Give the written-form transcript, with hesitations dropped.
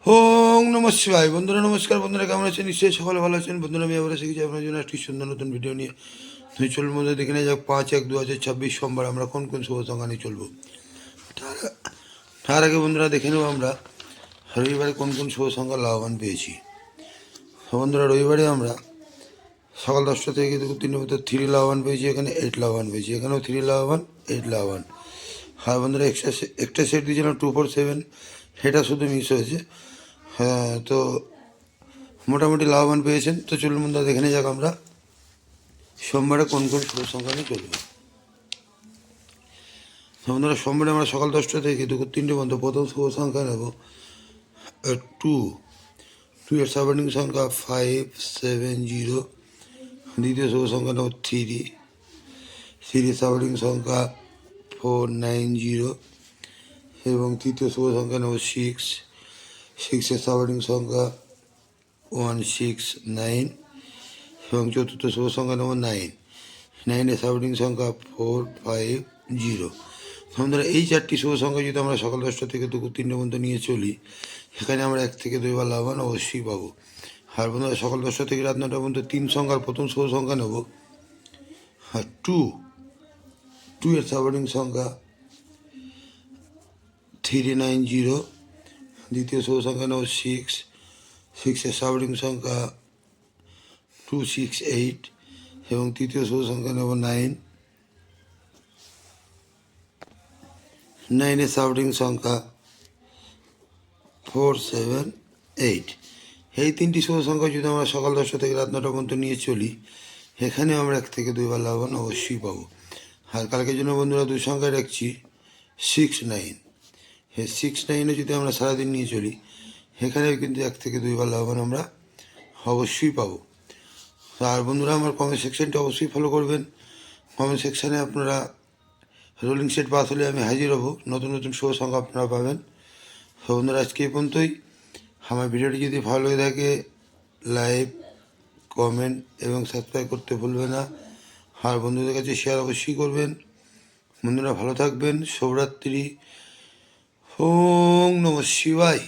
ওং নমঃ শিবায়। বন্ধুরা নমস্কার। বন্ধুরা কেমন আছেন? নিশ্চয়ই সকলে ভালো আছেন। বন্ধুরা আমি আবার এসে গেছি আপনার জন্য একটি সুন্দর নতুন ভিডিও নিয়ে। তুই চলুন মধ্যে দেখে নিয়ে যাক 5/1/2026 সোমবার আমরা কোন কোন শুভ সংখ্যা নিয়ে চলবো। তার আগে বন্ধুরা দেখে নেব আমরা রবিবারে কোন কোন শুভ সংখ্যা লাভবান পেয়েছি। বন্ধুরা রবিবারে আমরা সকাল 10টা থেকে দুপুর 3টের মধ্যে 3 লাভবান পেয়েছি, এখানে 8 লাভবান পেয়েছি, এখানেও 3 লাভবান 8 লাভবান। হ্যাঁ বন্ধুরা একটা সেট দিয়েছিলাম 247, সেটা শুধু মিস হয়েছে। হ্যাঁ তো মোটামুটি লাভবান পেয়েছেন। তো চলুন বন্ধুরা দেখে নিয়ে যাক আমরা সোমবারে কোন কোন শুভ সংখ্যা নিয়ে চলবে। বন্ধুরা সোমবারে আমরা সকাল 10টা থেকে দুপুর 3টে পর্যন্ত প্রথম শুভ সংখ্যা নেব 2। 2 এর সাবর্ডিং সংখ্যা 570। দ্বিতীয় শুভ সংখ্যা নেব 3। 3 এর সাবর্ডিং সংখ্যা 490 এবং তৃতীয় শুভ সংখ্যা নেব 6। 6 এর সাবর্ডিং সংখ্যা 169 এবং চতুর্থ শুভ সংখ্যা নেব 9। 9 এর সাবর্ডিং সংখ্যা 450। বন্ধুরা এই চারটি শুভ সংখ্যা যদি আমরা সকাল 10টা থেকে দুপুর 3টে পর্যন্ত নিয়ে চলি, এখানে আমরা 1 থেকে 2 বার লাভবান অবশ্যই পাবো। আর বন্ধুরা সকাল 10টা থেকে রাত 9টা পর্যন্ত 3 সংখ্যার প্রথম শুভ সংখ্যা নেব 2। 2 এর সাবর্ডিং সংখ্যা 390। দ্বিতীয় শুভ সংখ্যা নেব 6। 6 এর সাবর্ডিং সংখ্যা 268 এবং তৃতীয় শুভ সংখ্যা নেব 9। 9 এর সাবর্ডিং সংখ্যা 478। এই তিনটি শুভ সংখ্যা যদি আমরা সকাল 10টা থেকে রাত 9টা পর্যন্ত নিয়ে চলি, এখানে আমরা 1 থেকে 2 বার লাভবান অবশ্যই পাবো। আর কালকের জন্য বন্ধুরা 2 সংখ্যায় রাখছি 69। এই 69-এ যদি আমরা সারাদিন নিয়ে চলি, এখানেও কিন্তু 1 থেকে 2 বার লাভবান আমরা অবশ্যই পাবো। আর বন্ধুরা আমার কমেন্ট সেকশনটা অবশ্যই ফলো করবেন। কমেন্ট সেকশানে আপনারা রোলিং সেট পাস হলে আমি হাজির হব, নতুন নতুন শুভ সংখ্যা আপনারা পাবেন। তো বন্ধুরা আজকে এই পর্যন্তই। আমার ভিডিওটি যদি ভালো হয়ে থাকে লাইক, কমেন্ট এবং সাবস্ক্রাইব করতে ভুলবেন না। আর বন্ধুদের কাছে শেয়ার অবশ্যই করবেন। বন্ধুরা ভালো থাকবেন। শুভরাত্রি। ওং নমঃ শিবায়।